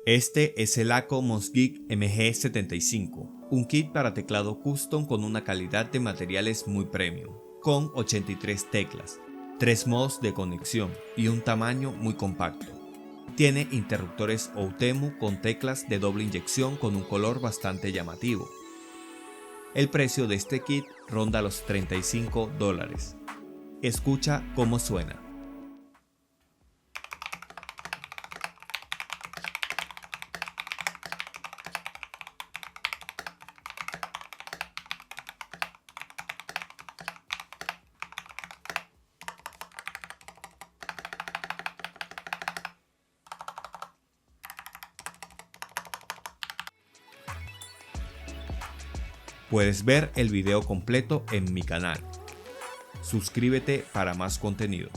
Este es el ACO Mosgig MG75, un kit para teclado custom con una calidad de materiales muy premium, con 83 teclas, 3 modos de conexión y un tamaño muy compacto. Tiene interruptores OUTEMU con teclas de doble inyección con un color bastante llamativo. El precio de este kit ronda los $35. Escucha cómo suena. Puedes ver el video completo en mi canal. Suscríbete para más contenido.